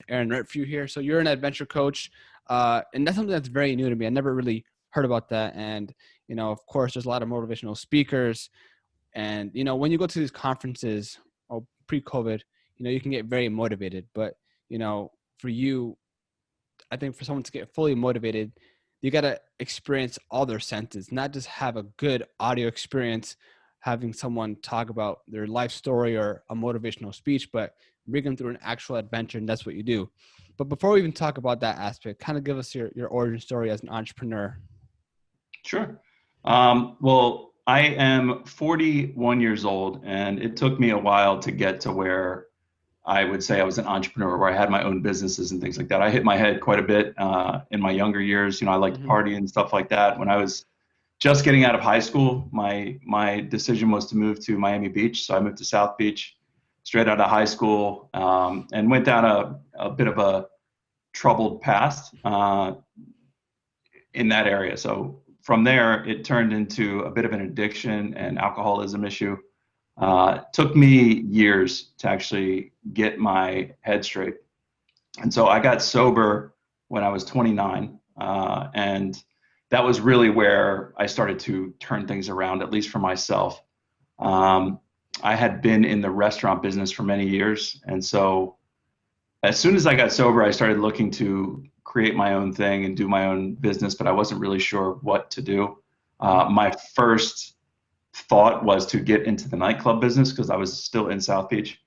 Aaron Rentfrew here. So you're an adventure coach, and that's something that's very new to me. I never really heard about that. And, of course, there's a lot of motivational speakers. And, when you go to these conferences, pre-COVID, you can get very motivated. But, for you, I think for someone to get fully motivated, you got to experience all their senses, not just have a good audio experience, having someone talk about their life story or a motivational speech, but bring them through an actual adventure. And that's what you do. But before we even talk about that aspect, kind of give us your origin story as an entrepreneur. Sure. Well, I am 41 years old, and it took me a while to get to where I would say I was an entrepreneur, where I had my own businesses and things like that. I hit my head quite a bit in my younger years. I liked to Mm-hmm. party and stuff like that. When I was just getting out of high school, my decision was to move to Miami Beach. So I moved to South Beach straight out of high school, and went down a bit of a troubled past in that area. So from there, it turned into a bit of an addiction and alcoholism issue. Took me years to actually get my head straight. And so I got sober when I was 29. And that was really where I started to turn things around, at least for myself. I had been in the restaurant business for many years. And so as soon as I got sober, I started looking to create my own thing and do my own business, but I wasn't really sure what to do. My first thought was to get into the nightclub business because I was still in South Beach.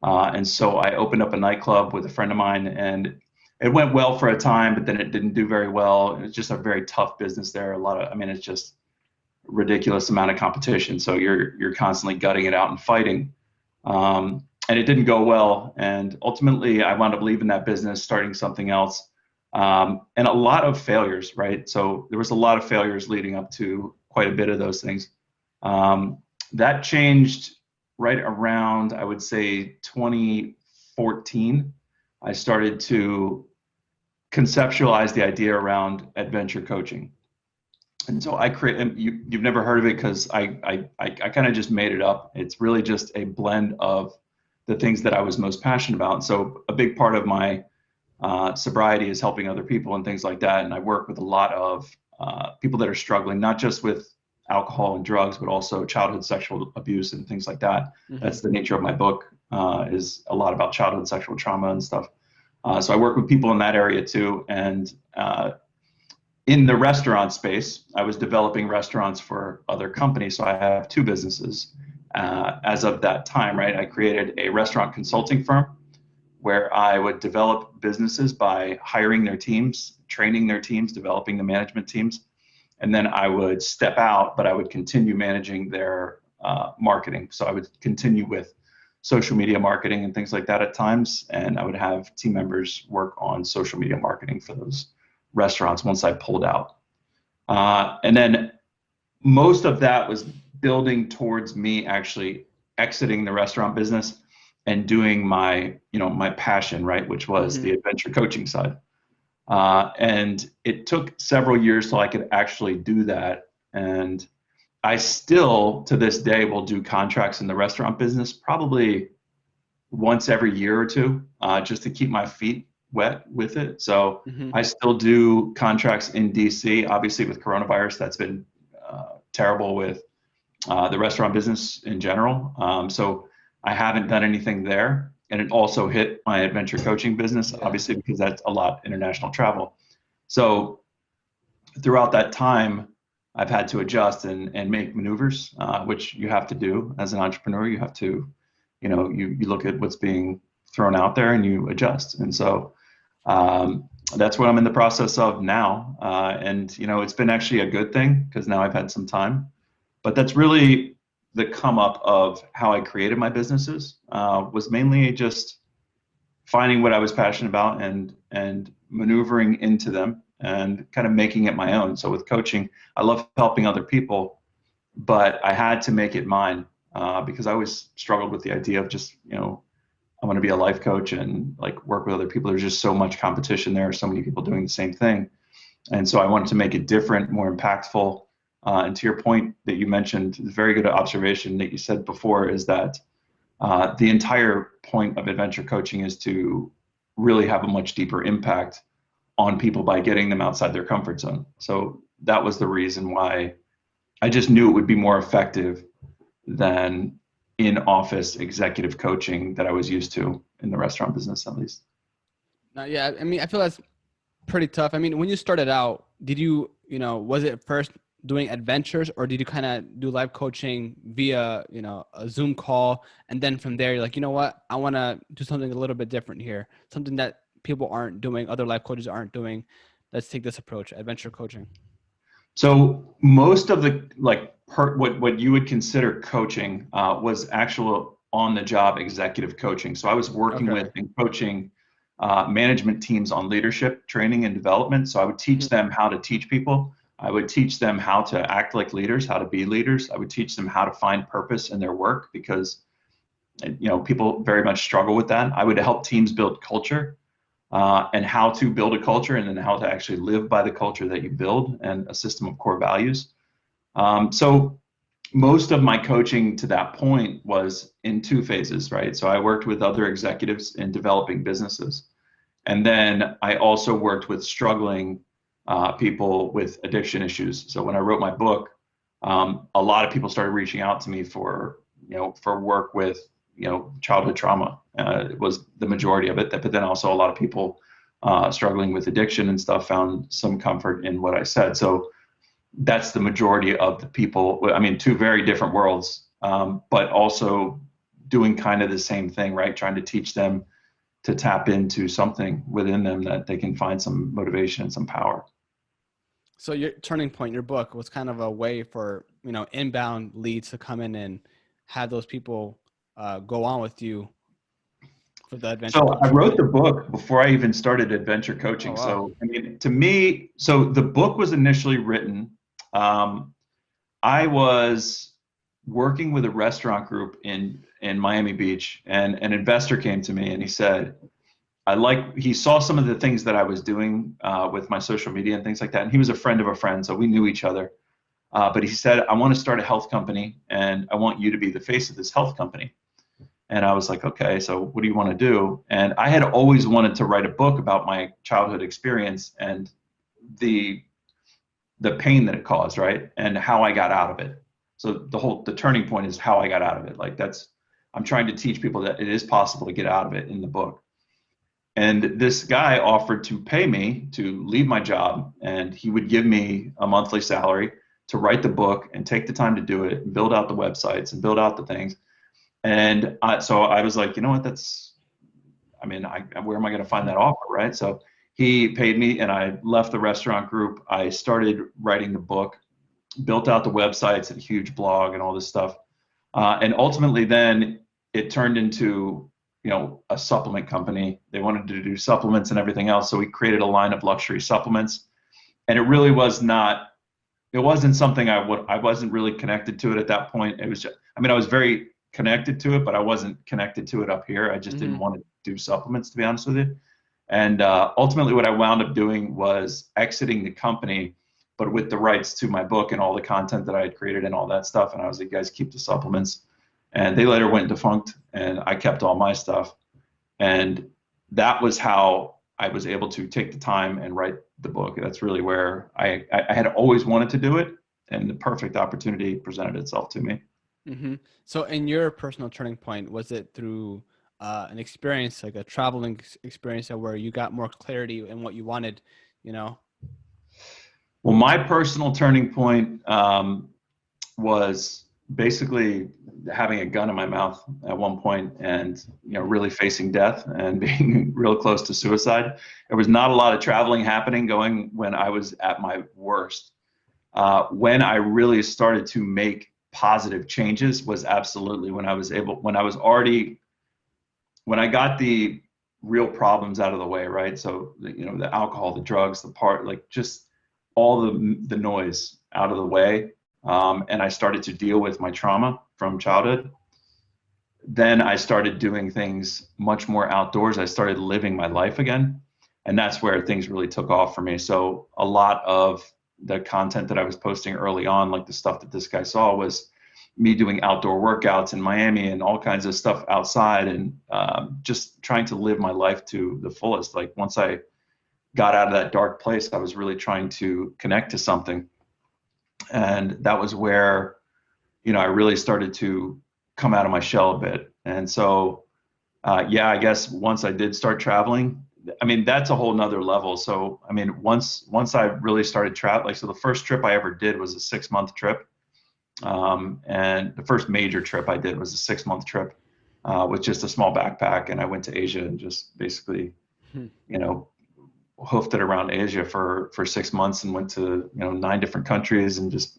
And so I opened up a nightclub with a friend of mine, and it went well for a time, but then it didn't do very well. It was just a very tough business there. It's just ridiculous amount of competition. So you're constantly gutting it out and fighting. And it didn't go well. And ultimately I wound up leaving that business, starting something else. And a lot of failures, right? So there was a lot of failures leading up to quite a bit of those things. That changed right around, I would say, 2014. I started to conceptualize the idea around adventure coaching. And so you've never heard of it because I kind of just made it up. It's really just a blend of the things that I was most passionate about. So a big part of my sobriety is helping other people and things like that. And I work with a lot of people that are struggling, not just with alcohol and drugs, but also childhood sexual abuse and things like that. Mm-hmm. That's the nature of my book, is a lot about childhood sexual trauma and stuff. So I work with people in that area too. And in the restaurant space, I was developing restaurants for other companies. So I have two businesses as of that time, right? I created a restaurant consulting firm where I would develop businesses by hiring their teams, training their teams, developing the management teams. And then I would step out, but I would continue managing their marketing. So I would continue with social media marketing and things like that at times. And I would have team members work on social media marketing for those restaurants once I pulled out. And then most of that was building towards me actually exiting the restaurant business and doing my passion, right, which was the adventure coaching side. And it took several years till I could actually do that. And I still, to this day, will do contracts in the restaurant business probably once every year or two, just to keep my feet wet with it. So I still do contracts in DC. Obviously, with coronavirus, that's been terrible with the restaurant business in general. So I haven't done anything there. And it also hit my adventure coaching business, obviously, because that's a lot international travel. So throughout that time, I've had to adjust and make maneuvers, which you have to do as an entrepreneur. You have to, you look at what's being thrown out there and you adjust. And so that's what I'm in the process of now. And, it's been actually a good thing because now I've had some time. But that's really the come up of how I created my businesses, was mainly just finding what I was passionate about and maneuvering into them and kind of making it my own. So with coaching, I love helping other people, but I had to make it mine because I always struggled with the idea of just, I want to be a life coach and like work with other people. There's just so much competition there. So many people doing the same thing. And so I wanted to make it different, more impactful. And to your point that you mentioned, very good observation that you said before is that the entire point of adventure coaching is to really have a much deeper impact on people by getting them outside their comfort zone. So that was the reason why I just knew it would be more effective than in-office executive coaching that I was used to in the restaurant business, at least. Yeah, I mean, I feel that's pretty tough. I mean, when you started out, did you, was it first doing adventures, or did you kind of do live coaching via, a Zoom call? And then from there, you're like, you know what, I want to do something a little bit different here, something that people aren't doing, other life coaches aren't doing. Let's take this approach, adventure coaching. So most of the what you would consider coaching was actual on-the-job executive coaching. So I was working with and coaching management teams on leadership training and development. So I would teach them how to teach people. I would teach them how to act like leaders, how to be leaders. I would teach them how to find purpose in their work, because people very much struggle with that. I would help teams build culture. And how to build a culture, and then how to actually live by the culture that you build, and a system of core values. So most of my coaching to that point was in two phases, right? So I worked with other executives in developing businesses. And then I also worked with struggling people with addiction issues. So when I wrote my book, a lot of people started reaching out to me for work with childhood trauma. It was the majority of it, but then also a lot of people struggling with addiction and stuff found some comfort in what I said. So that's the majority of the people. I mean, two very different worlds, but also doing kind of the same thing, right? Trying to teach them to tap into something within them that they can find some motivation and some power. So your turning point, your book, was kind of a way for, inbound leads to come in and have those people go on with you for the adventure. So I wrote the book before I even started adventure coaching. Oh, wow. So I mean, to me, so the book was initially written. I was working with a restaurant group in Miami Beach, and an investor came to me and he said, he saw some of the things that I was doing with my social media and things like that. And he was a friend of a friend, so we knew each other. But he said, I want to start a health company, and I want you to be the face of this health company. And I was like, okay, so what do you want to do? And I had always wanted to write a book about my childhood experience and the pain that it caused, right? And how I got out of it. So the turning point is how I got out of it. I'm trying to teach people that it is possible to get out of it in the book. And this guy offered to pay me to leave my job, and he would give me a monthly salary to write the book and take the time to do it and build out the websites and build out the things. And so I was like, you know what, where am I going to find that offer, right? So he paid me, and I left the restaurant group. I started writing the book, built out the websites and huge blog and all this stuff. And ultimately then it turned into, a supplement company. They wanted to do supplements and everything else. So we created a line of luxury supplements. And it really it wasn't something I wasn't really connected to it at that point. It was just, I was very connected to it, but I wasn't connected to it up here. I just didn't want to do supplements, to be honest with you. And ultimately what I wound up doing was exiting the company, but with the rights to my book and all the content that I had created and all that stuff. And I was like, guys, keep the supplements. And they later went defunct, and I kept all my stuff. And that was how I was able to take the time and write the book. That's really where I had always wanted to do it, and the perfect opportunity presented itself to me. Mm-hmm. So in your personal turning point, was it through an experience, like a traveling experience, where you got more clarity in what you wanted, Well, my personal turning point was basically having a gun in my mouth at one point, and really facing death and being real close to suicide. There was not a lot of traveling happening going when I was at my worst. When I really started to make positive changes was absolutely when I got the real problems out of the way, right? So the alcohol, the drugs, just all the noise out of the way. And I started to deal with my trauma from childhood. Then I started doing things much more outdoors. I started living my life again. And that's where things really took off for me. So a lot of the content that I was posting early on, like the stuff that this guy saw, was me doing outdoor workouts in Miami and all kinds of stuff outside, and just trying to live my life to the fullest. Like once I got out of that dark place, I was really trying to connect to something. And that was where, I really started to come out of my shell a bit. And so, yeah, I guess once I did start traveling, I mean, that's a whole nother level. So, I mean, once I really started traveling, so the first trip I ever did was a 6-month trip. And the first major trip I did was a 6-month trip with just a small backpack. And I went to Asia and just basically, hoofed it around Asia for 6 months and went to, 9 different countries and just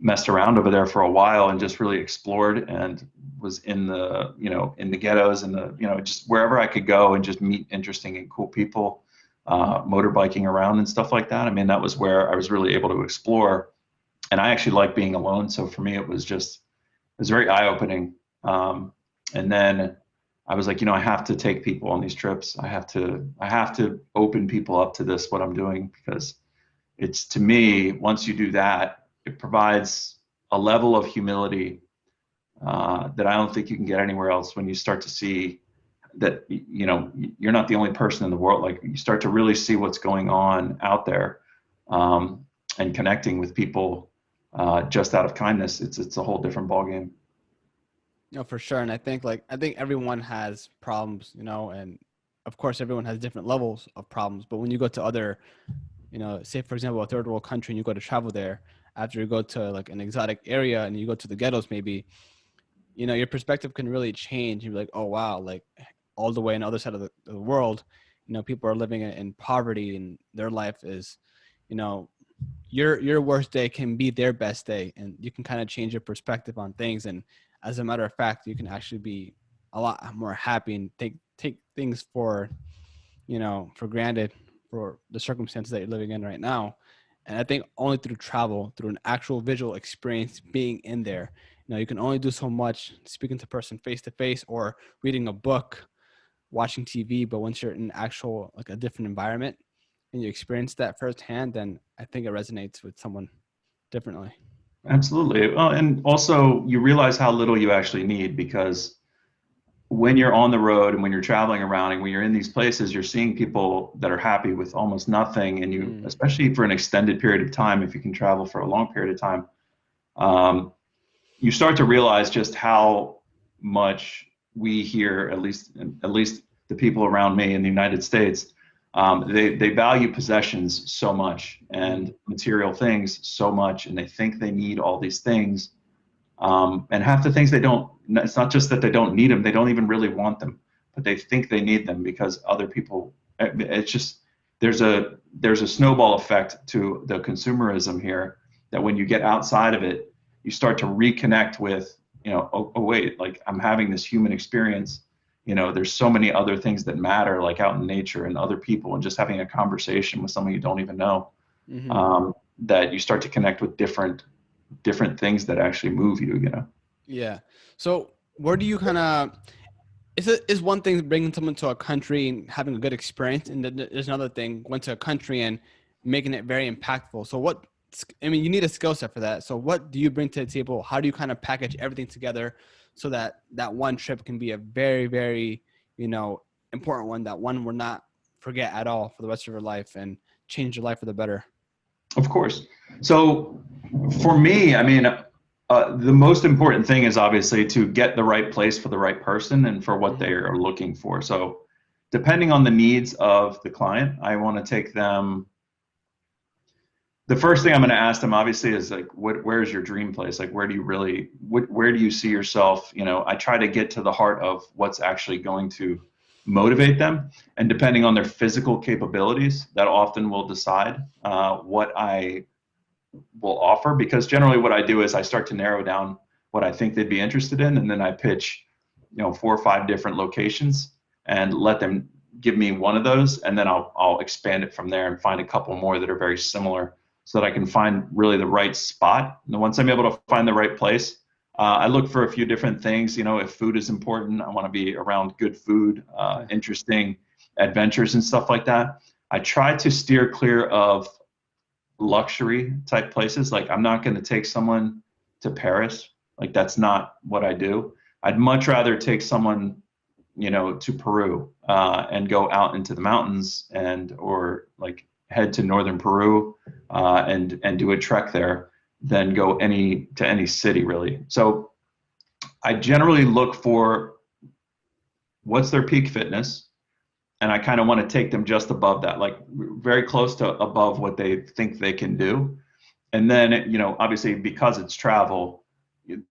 messed around over there for a while and just really explored, and was in the, in the ghettos and the, just wherever I could go and just meet interesting and cool people, motorbiking around and stuff like that. I mean, that was where I was really able to explore, and I actually like being alone. So for me, it was very eye-opening. And then I was like, I have to take people on these trips. I have to open people up to this, what I'm doing, because it's, to me, once you do that, it provides a level of humility that I don't think you can get anywhere else. When you start to see that, you're not the only person in the world. Like, you start to really see what's going on out there, and connecting with people just out of kindness. It's a whole different ballgame. For sure. And I think everyone has problems, and of course everyone has different levels of problems. But when you go to other, say for example, a third world country, and you go to travel there, after you go to like an exotic area and you go to the ghettos, maybe, your perspective can really change. You're like, oh wow, like all the way on the other side of the world, people are living in poverty, and their life is, your worst day can be their best day, and you can kind of change your perspective on things. And as a matter of fact, you can actually be a lot more happy and take things for granted, for the circumstances that you're living in right now. And I think only through travel, through an actual visual experience, being in there, you can only do so much speaking to a person face to face or reading a book, watching TV. But once you're in actual, like a different environment and you experience that firsthand, then I think it resonates with someone differently. Absolutely. Well, and also you realize how little you actually need, because when you're on the road and when you're traveling around and when you're in these places, you're seeing people that are happy with almost nothing. And you, especially for an extended period of time, if you can travel for a long period of time, you start to realize just how much we here, at least the people around me in the United States, they value possessions so much and material things so much, and they think they need all these things. And half the things they don't, it's not just that they don't need them, they don't even really want them, but they think they need them because other people, it's just, there's a snowball effect to the consumerism here, that when you get outside of it, you start to reconnect with, oh wait, like I'm having this human experience. There's so many other things that matter, like out in nature and other people, and just having a conversation with someone you don't even know, that you start to connect with different things that actually move you. Yeah. So where do you kind of, is one thing bringing someone to a country and having a good experience, and then there's another thing going to a country and making it very impactful. So you need a skill set for that. So what do you bring to the table? How do you kind of package everything together so that one trip can be a very, very, important one, that one will not forget at all for the rest of your life and change your life for the better? Of course. So for me, I mean, the most important thing is obviously to get the right place for the right person and for what they are looking for. So depending on the needs of the client, I want to take them. The first thing I'm going to ask them obviously is like, where's your dream place? Like, where do you see yourself? I try to get to the heart of what's actually going to motivate them, and depending on their physical capabilities, that often will decide what I will offer. Because generally what I do is I start to narrow down what I think they'd be interested in, and then I pitch 4 or 5 different locations and let them give me one of those, and then I'll expand it from there and find a couple more that are very similar, so that I can find really the right spot. And once I'm able to find the right place, I look for a few different things. If food is important, I want to be around good food, interesting adventures and stuff like that. I try to steer clear of luxury type places. Like, I'm not going to take someone to Paris Like that's not what I do. I'd much rather take someone, to Peru and go out into the mountains or like head to northern Peru and do a trek there than go to any city really. So I generally look for what's their peak fitness, and I kind of want to take them just above that, like very close to above what they think they can do. And then, obviously because it's travel,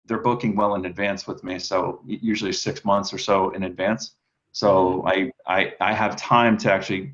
they're booking well in advance with me. So usually 6 months or so in advance. So I have time to actually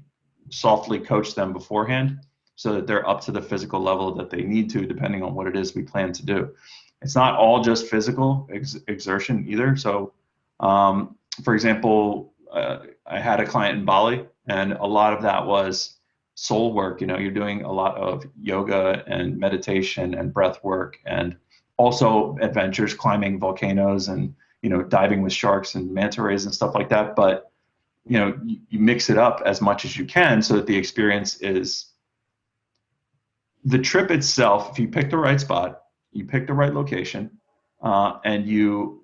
softly coach them beforehand so that they're up to the physical level that they need to, depending on what it is we plan to do. It's not all just physical exertion either. So, for example, I had a client in Bali, and a lot of that was soul work. You're doing a lot of yoga and meditation and breath work, and also adventures, climbing volcanoes and, diving with sharks and manta rays and stuff like that. But, you mix it up as much as you can so that the experience is the trip itself. If you pick the right spot, you pick the right location, and you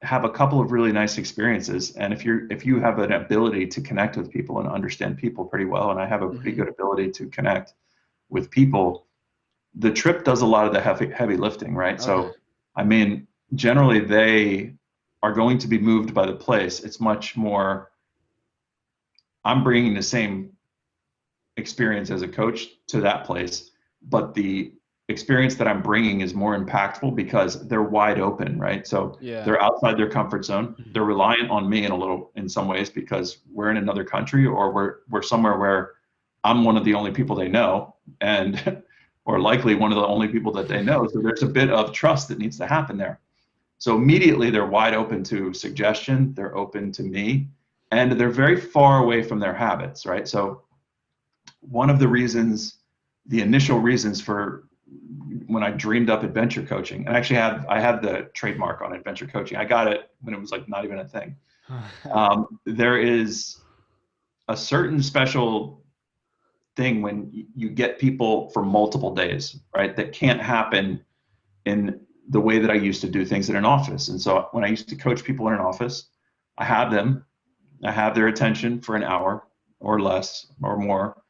have a couple of really nice experiences. And if you have an ability to connect with people and understand people pretty well, and I have a pretty good ability to connect with people, the trip does a lot of the heavy lifting, right? Okay. So, I mean, generally they are going to be moved by the place. It's much more, I'm bringing the same experience as a coach to that place, but the experience that I'm bringing is more impactful because they're wide open, right? So they're outside their comfort zone. They're reliant on me in some ways because we're in another country, or we're somewhere where I'm one of the only people they know, and or likely one of the only people that they know. So there's a bit of trust that needs to happen there. So immediately they're wide open to suggestion. They're open to me, and they're very far away from their habits, right? So one of the initial reasons for when I dreamed up adventure coaching, and actually I have the trademark on adventure coaching. I got it when it was like not even a thing. There is a certain special thing when you get people for multiple days, right? That can't happen in the way that I used to do things in an office. And so when I used to coach people in an office, I have their attention for an hour or less or more,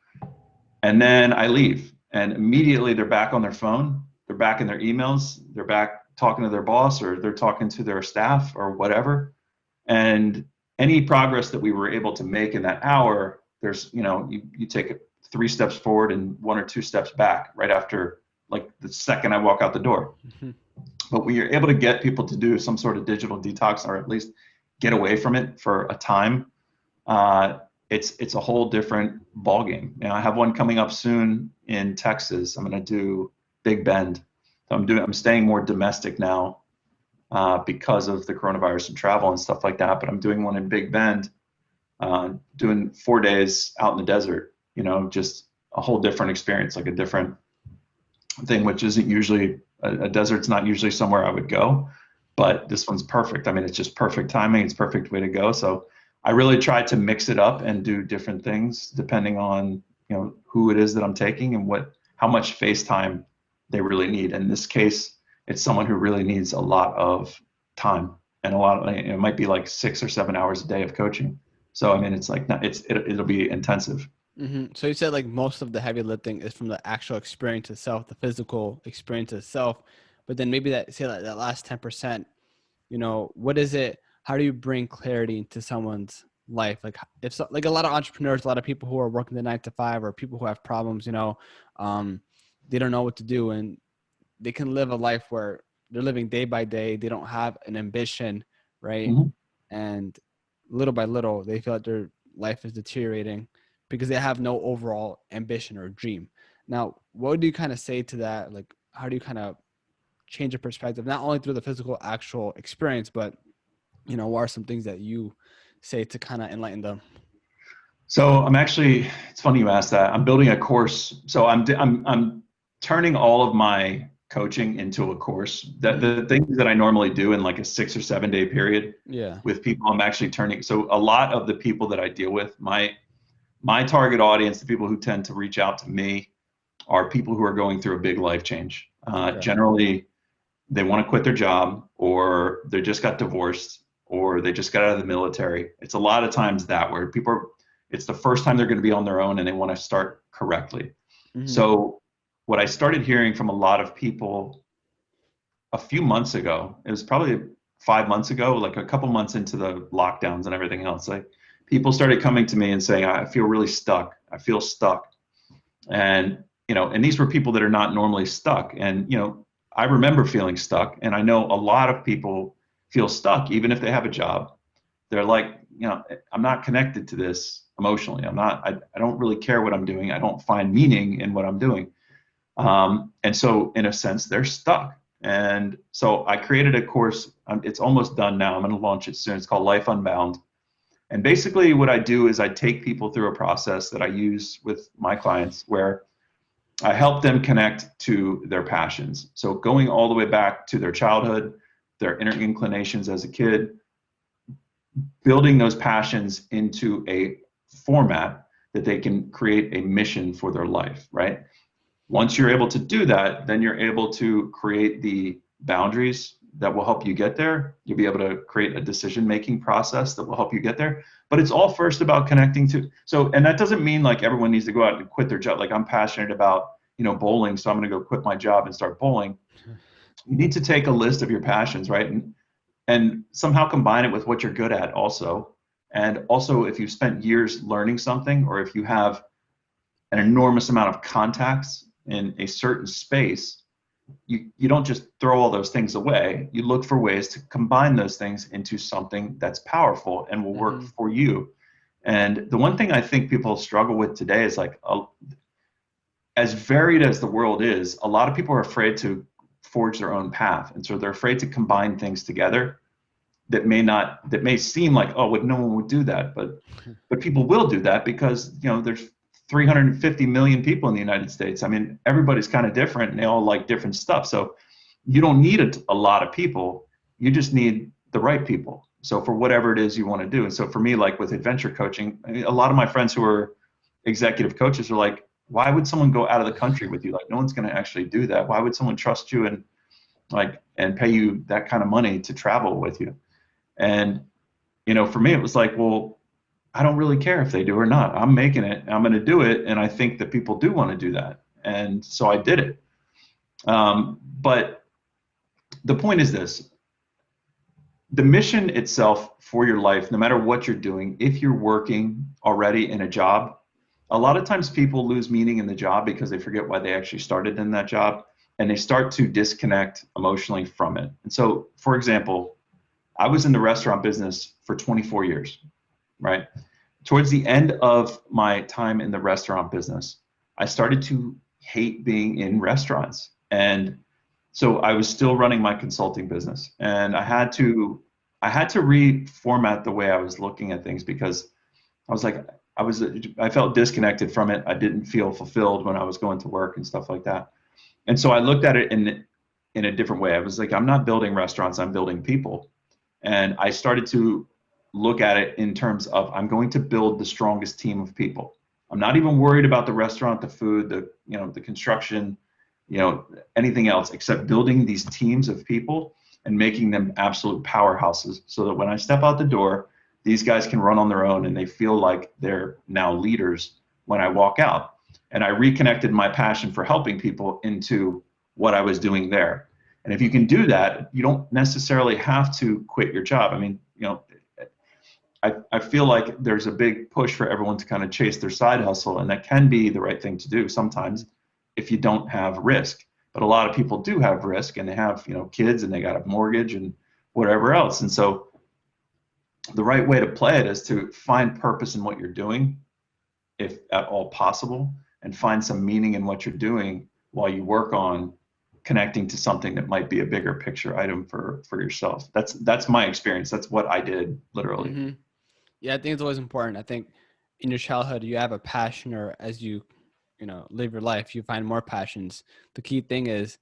and then I leave. And immediately they're back on their phone, they're back in their emails, they're back talking to their boss, or they're talking to their staff or whatever. And any progress that we were able to make in that hour, there's, you take 3 steps forward and 1 or 2 steps back right after, like the second I walk out the door. But when you're able to get people to do some sort of digital detox, or at least get away from it for a time, it's a whole different ballgame. I have one coming up soon in Texas. I'm going to do Big Bend. So I'm staying more domestic now because of the coronavirus and travel and stuff like that. But I'm doing one in Big Bend, doing 4 days out in the desert. Just a whole different experience, like a different thing, which isn't usually a desert's not usually somewhere I would go, but this one's perfect. I mean, it's just perfect timing. It's perfect way to go. So I really try to mix it up and do different things depending on, who it is that I'm taking and how much face time they really need. In this case, it's someone who really needs a lot of time and it might be like 6 or 7 hours a day of coaching. So, I mean, it's like, it'll be intensive. So you said like most of the heavy lifting is from the actual experience itself, the physical experience itself, but then maybe that last 10%, what is it? How do you bring clarity into someone's life? Like like a lot of entrepreneurs, a lot of people who are working the 9 to 5, or people who have problems, they don't know what to do, and they can live a life where they're living day by day. They don't have an ambition, right? And little by little, they feel like their life is deteriorating because they have no overall ambition or dream. Now, what do you kind of say to that? Like, how do you kind of change your perspective, not only through the physical actual experience, but, what are some things that you say to kind of enlighten them? So it's funny you asked that. I'm building a course. So I'm turning all of my coaching into a course. That the things that I normally do in like a 6 or 7 day period with people, I'm actually turning. So a lot of the people that I deal with, my target audience, the people who tend to reach out to me, are people who are going through a big life change. Generally, they want to quit their job, or they just got divorced, or they just got out of the military. It's a lot of times that where people are, it's the first time they're going to be on their own and they want to start correctly. Mm-hmm. So what I started hearing from a lot of people a few months ago, it was probably 5 months ago, like a couple months into the lockdowns and everything else, like people started coming to me and saying, I feel really stuck. I feel stuck. And, and these were people that are not normally stuck. And, I remember feeling stuck, and I know a lot of people feel stuck, even if they have a job. They're like, I'm not connected to this emotionally. I don't really care what I'm doing. I don't find meaning in what I'm doing. And so in a sense, they're stuck. And so I created a course. It's almost done now. I'm going to launch it soon. It's called Life Unbound. And basically what I do is I take people through a process that I use with my clients where I help them connect to their passions. So going all the way back to their childhood, their inner inclinations as a kid, building those passions into a format that they can create a mission for their life, right? Once you're able to do that, then you're able to create the boundaries that will help you get there. You'll be able to create a decision-making process that will help you get there. But it's all first about connecting to, so, and that doesn't mean like everyone needs to go out and quit their job. Like I'm passionate about, bowling, so I'm going to go quit my job and start bowling. You need to take a list of your passions, right? And somehow combine it with what you're good at also. And also if you've spent years learning something, or if you have an enormous amount of contacts in a certain space, you don't just throw all those things away. You look for ways to combine those things into something that's powerful and will work for you. And the one thing I think people struggle with today is like, as varied as the world is, a lot of people are afraid to forge their own path. And so they're afraid to combine things together that may seem like, oh, well, no one would do that. But people will do that because, there's 350 million people in the United States. I mean, everybody's kind of different and they all like different stuff. So you don't need a lot of people. You just need the right people. So for whatever it is you want to do. And so for me, like with adventure coaching, I mean, a lot of my friends who are executive coaches are like, why would someone go out of the country with you? Like, no one's going to actually do that. Why would someone trust you and pay you that kind of money to travel with you? And, for me, it was like, well, I don't really care if they do or not. I'm making it. I'm going to do it. And I think that people do want to do that. And so I did it. But the point is this. The mission itself for your life, no matter what you're doing, if you're working already in a job, a lot of times people lose meaning in the job because they forget why they actually started in that job, and they start to disconnect emotionally from it. And so, for example, I was in the restaurant business for 24 years, right? Towards the end of my time in the restaurant business, I started to hate being in restaurants. And so I was still running my consulting business, and I had to reformat the way I was looking at things because I was like, I felt disconnected from it. I didn't feel fulfilled when I was going to work and stuff like that. And so I looked at it in a different way. I was like, I'm not building restaurants, I'm building people. And I started to look at it in terms of, I'm going to build the strongest team of people. I'm not even worried about the restaurant, the food, the construction, anything else except building these teams of people and making them absolute powerhouses so that when I step out the door, these guys can run on their own and they feel like they're now leaders when I walk out. And I reconnected my passion for helping people into what I was doing there. And if you can do that, you don't necessarily have to quit your job. I mean, I feel like there's a big push for everyone to kind of chase their side hustle, and that can be the right thing to do sometimes if you don't have risk. But a lot of people do have risk, and they have, kids, and they got a mortgage and whatever else. And so the right way to play it is to find purpose in what you're doing, if at all possible, and find some meaning in what you're doing while you work on connecting to something that might be a bigger picture item for yourself. That's my experience. That's what I did, literally. Mm-hmm. Yeah, I think it's always important. I think in your childhood, you have a passion, or as you live your life, you find more passions. The key thing is,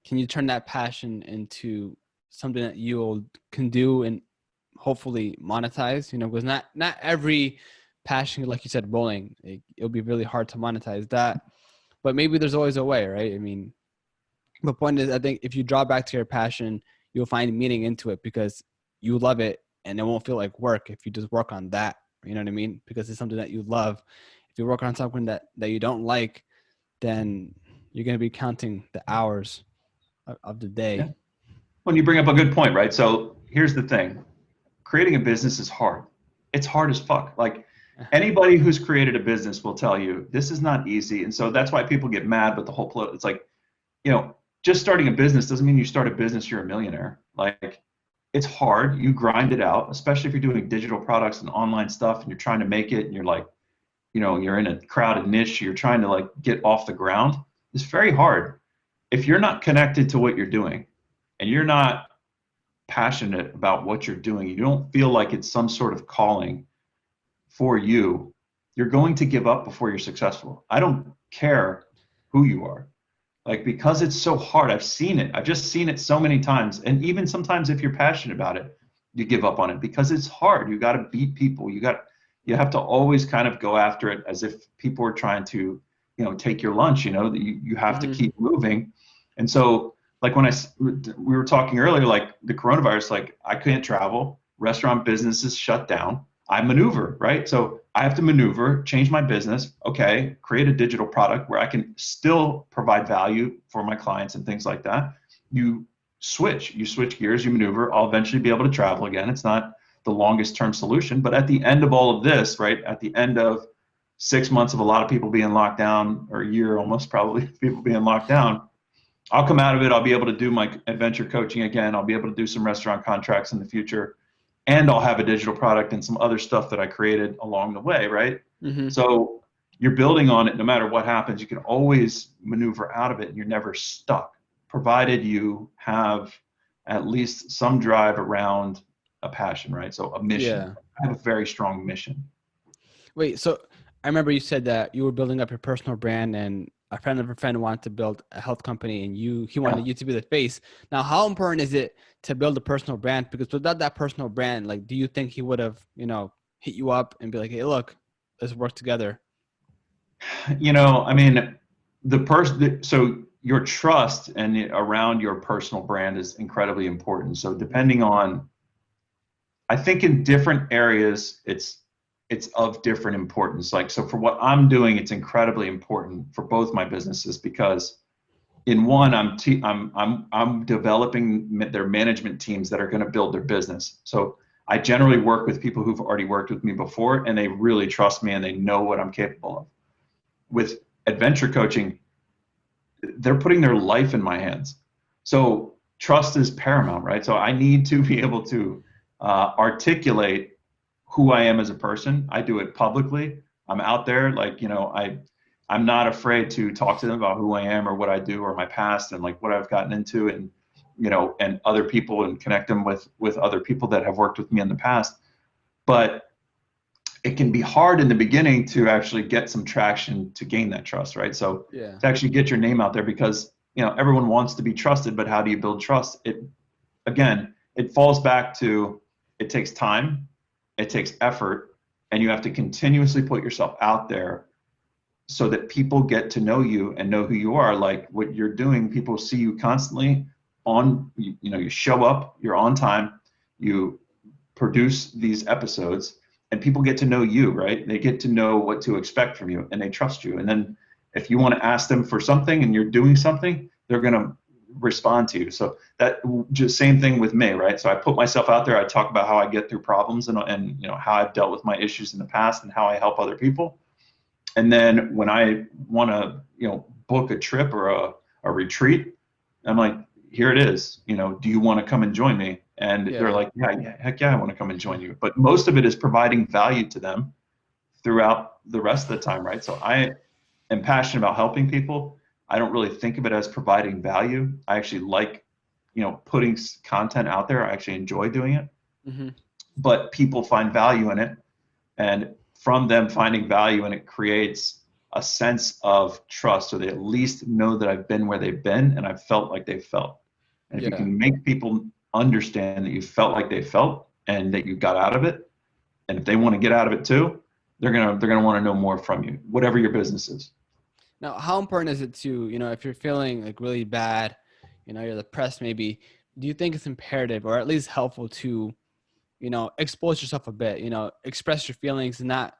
can you turn that passion into something that you can do and hopefully monetize? Because not every passion, like you said, bowling, it'll be really hard to monetize that. But maybe there's always a way, right? I mean, The point is, I think if you draw back to your passion, you'll find meaning into it because you love it, and it won't feel like work if you just work on that. You know what I mean? Because it's something that you love. If you work on something that you don't like, then you're going to be counting the hours of the Yeah. day. When you bring up a good point, right? So here's the thing. Creating a business is hard. It's hard as fuck. Like anybody who's created a business will tell you this is not easy. And so that's why people get mad with the whole it's like, just starting a business doesn't mean you start a business, you're a millionaire. Like it's hard. You grind it out, especially if you're doing digital products and online stuff and you're trying to make it and you're like, you're in a crowded niche, you're trying to like get off the ground. It's very hard. If you're not connected to what you're doing and you're not passionate about what you're doing, you don't feel like it's some sort of calling for you, you're going to give up before you're successful. I don't care who you are. Like, because it's so hard, I've seen it. I've just seen it so many times. And even sometimes if you're passionate about it, you give up on it because it's hard. You got to beat people. You have to always kind of go after it as if people are trying to, take your lunch, you have to keep moving. And so like we were talking earlier, like the coronavirus, like I can't travel, restaurant businesses shut down. I maneuver, right? So I have to maneuver, change my business, okay, create a digital product where I can still provide value for my clients and things like that. You switch gears, you maneuver. I'll eventually be able to travel again. It's not the longest term solution, but at the end of all of this, right, at the end of 6 months of a lot of people being locked down, or a year almost probably, people being locked down, I'll come out of it. I'll be able to do my adventure coaching again. I'll be able to do some restaurant contracts in the future. And I'll have a digital product and some other stuff that I created along the way, right? Mm-hmm. So you're building on it no matter what happens. You can always maneuver out of it and you're never stuck, provided you have at least some drive around a passion, right? So a mission. Yeah. I have a very strong mission. Wait, so I remember you said that you were building up your personal brand and a friend of a friend wanted to build a health company and he wanted you to be the face. Now, how important is it to build a personal brand? Because without that personal brand, like, do you think he would have, hit you up and be like, hey, look, let's work together? I mean, so your trust and around your personal brand is incredibly important. So depending on, I think in different areas, it's of different importance. Like, so for what I'm doing, it's incredibly important for both my businesses because in one, I'm developing their management teams that are going to build their business. So I generally work with people who've already worked with me before, and they really trust me and they know what I'm capable of. With adventure coaching, they're putting their life in my hands. So trust is paramount, right? So I need to be able to articulate who I am as a person. I do it publicly. I'm out there, like, I'm not afraid to talk to them about who I am or what I do or my past and like what I've gotten into and, and other people and connect them with other people that have worked with me in the past. But it can be hard in the beginning to actually get some traction to gain that trust, right? So Yeah. to actually get your name out there because, everyone wants to be trusted, but how do you build trust? It falls back to, it takes time, it takes effort, and you have to continuously put yourself out there so that people get to know you and know who you are. Like what you're doing, people see you constantly you show up, you're on time, you produce these episodes, and people get to know you, right? They get to know what to expect from you and they trust you. And then if you want to ask them for something and you're doing something, they're going to respond to you. So that just same thing with me, right? So I put myself out there. I talk about how I get through problems and how I've dealt with my issues in the past and how I help other people. And then when I want to, book a trip or a retreat, I'm like, here it is. Do you want to come and join me? And they're like, yeah, heck yeah, I want to come and join you. But most of it is providing value to them throughout the rest of the time, right? So I am passionate about helping people. I don't really think of it as providing value. I actually like, putting content out there. I actually enjoy doing it. Mm-hmm. But people find value in it. And from them finding value in it creates a sense of trust. So they at least know that I've been where they've been and I've felt like they've felt. And if you can make people understand that you felt like they felt and that you got out of it, and if they want to get out of it too, they're gonna want to know more from you, whatever your business is. Now, how important is it to, if you're feeling like really bad you're depressed maybe, do you think it's imperative or at least helpful to, expose yourself a bit, express your feelings and not,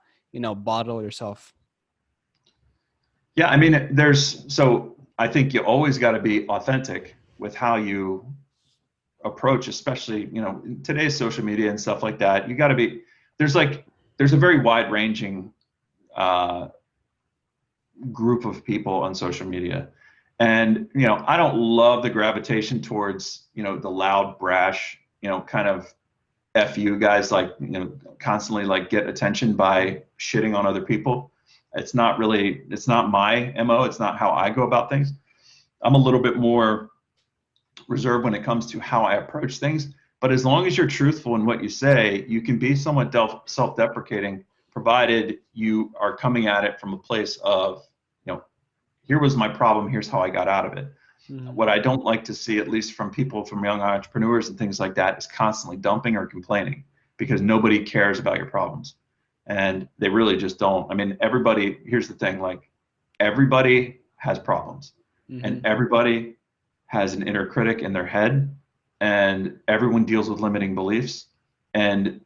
bottle yourself? Yeah, I mean, so I think you always got to be authentic with how you approach, especially, in today's social media and stuff like that. You got to be, there's like, there's a very wide ranging uh, group of people on social media. And, I don't love the gravitation towards, the loud, brash, kind of FU guys, like, constantly like get attention by shitting on other people. It's not my MO. It's not how I go about things. I'm a little bit more reserved when it comes to how I approach things. But as long as you're truthful in what you say, you can be somewhat self-deprecating, provided you are coming at it from a place of, here was my problem, here's how I got out of it. Mm-hmm. What I don't like to see, at least from people, from young entrepreneurs and things like that, is constantly dumping or complaining, because nobody cares about your problems. And they really just don't. I mean, here's the thing, like, everybody has problems. Mm-hmm. And everybody has an inner critic in their head, and everyone deals with limiting beliefs. And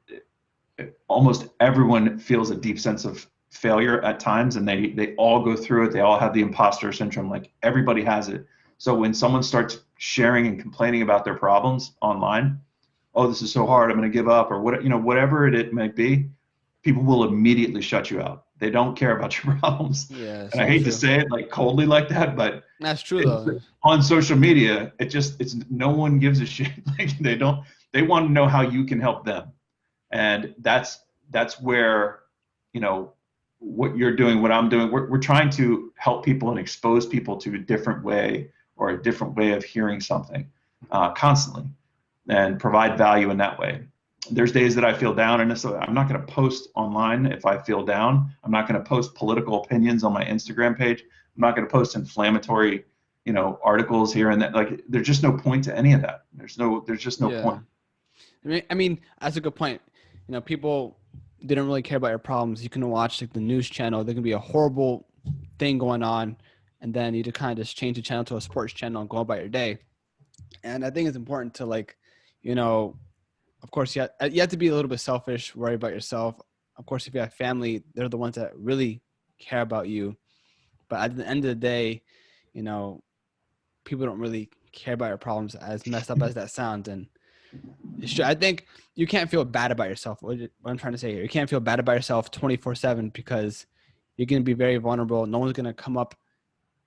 almost everyone feels a deep sense of failure at times, and they all go through it. They all have the imposter syndrome. Like, everybody has it. So when someone starts sharing and complaining about their problems online, oh, this is so hard, I'm going to give up, or whatever it might be, people will immediately shut you out. They don't care about your problems. Yeah, and I hate to say it like coldly like that, but that's true though. On social media, it's no one gives a shit. Like, they want to know how you can help them. And that's where, what you're doing, what I'm doing, we're trying to help people and expose people to a different way, or a different way of hearing something constantly, and provide value in that way. There's days that I feel down, and so I'm not going to post online if I feel down. I'm not going to post political opinions on my Instagram page. I'm not going to post inflammatory, articles here and that. Like, there's just no point to any of that. There's just no point. I mean, that's a good point. People didn't really care about your problems. You can watch like the news channel. There can be a horrible thing going on, and then you kind of just change the channel to a sports channel and go about your day. And I think it's important to, like, of course, you have to be a little bit selfish, worry about yourself. Of course, if you have family, they're the ones that really care about you. But at the end of the day, people don't really care about your problems, as messed up as that sounds. And I think you can't feel bad about yourself. What I'm trying to say here, you can't feel bad about yourself 24/7, because you're going to be very vulnerable. No one's going to come up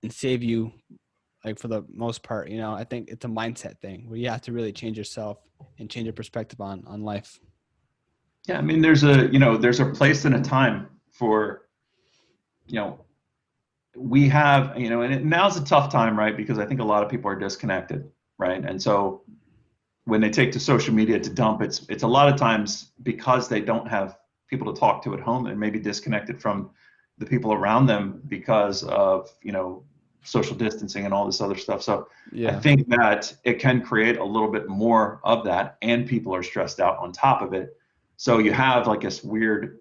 and save you, like, for the most part. I think it's a mindset thing where you have to really change yourself and change your perspective on life. Yeah, I mean, there's a place and a time for, we have, and now's a tough time, right? Because I think a lot of people are disconnected, right? And so when they take to social media to dump, it's a lot of times because they don't have people to talk to at home, and maybe disconnected from the people around them because of, social distancing and all this other stuff. So yeah. I think that it can create a little bit more of that, and people are stressed out on top of it. So you have like this weird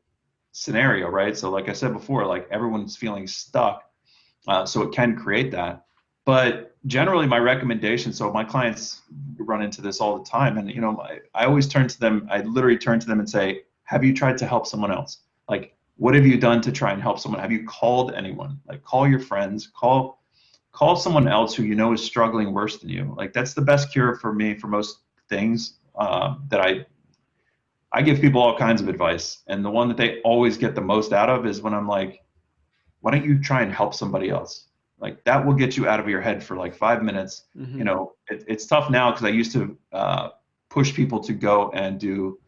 scenario, right? So like I said before, like, everyone's feeling stuck. So it can create that. But generally my recommendation, so my clients run into this all the time, and I always turn to them, I literally turn to them and say, have you tried to help someone else? Like, what have you done to try and help someone? Have you called anyone? Like, call your friends, call someone else who is struggling worse than you. Like, that's the best cure for me for most things. That I give people all kinds of advice, and the one that they always get the most out of is when I'm like, why don't you try and help somebody else? Like, that will get you out of your head for like 5 minutes. Mm-hmm. It's tough now, because I used to push people to go and do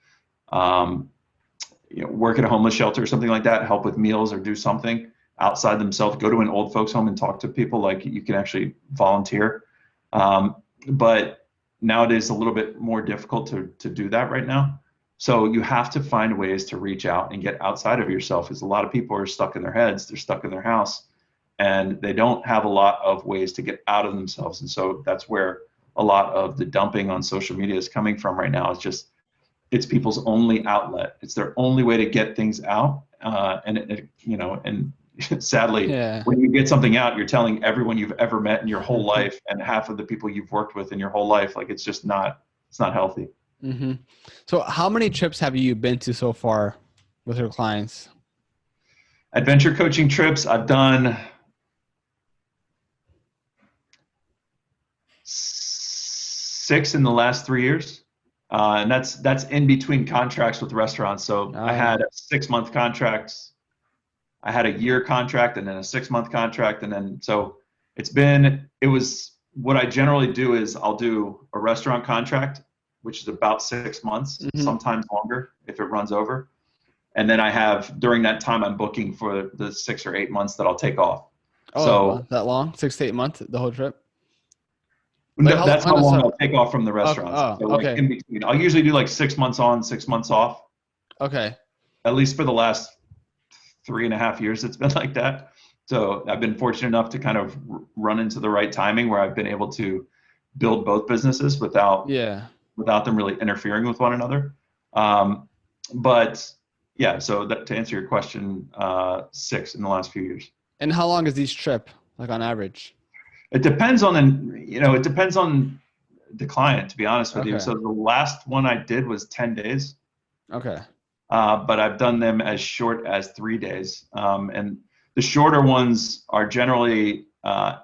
work at a homeless shelter or something like that, help with meals, or do something outside themselves, go to an old folks home and talk to people. Like, you can actually volunteer. But nowadays, a little bit more difficult to do that right now. So you have to find ways to reach out and get outside of yourself, because a lot of people are stuck in their heads, they're stuck in their house, and they don't have a lot of ways to get out of themselves. And so that's where a lot of the dumping on social media is coming from right now. It's people's only outlet. It's their only way to get things out. And sadly, Yeah. when you get something out, you're telling everyone you've ever met in your whole life and half of the people you've worked with in your whole life. Like it's just not, it's not healthy. Mm-hmm. So how many trips have you been to so far with your clients? Adventure coaching trips, I've done 6 in the last 3 years. And that's in between contracts with restaurants. So I had a 6-month contract, I had a year contract, and then a 6-month contract. And then, so it was, what I generally do is I'll do a restaurant contract, which is about 6 months, Mm-hmm. sometimes longer if it runs over. And then I have, during that time, I'm booking for the 6 or 8 months that I'll take off. Oh, So that long? 6 to 8 months, the whole trip? Like how long? that's how long I'll take off from the Okay. restaurants. Oh, So like okay. in between, I'll usually do like 6 months on, 6 months off. Okay. At least for the last 3.5 years, it's been like that. So I've been fortunate enough to kind of run into the right timing where I've been able to build both businesses without them really interfering with one another. But yeah, so to answer your question, 6 in the last few years. And how long is each trip, like on average? It depends on it depends on the client, to be honest with you. So the last one I did was 10 days. Okay. But I've done them as short as 3 days. And the shorter ones are generally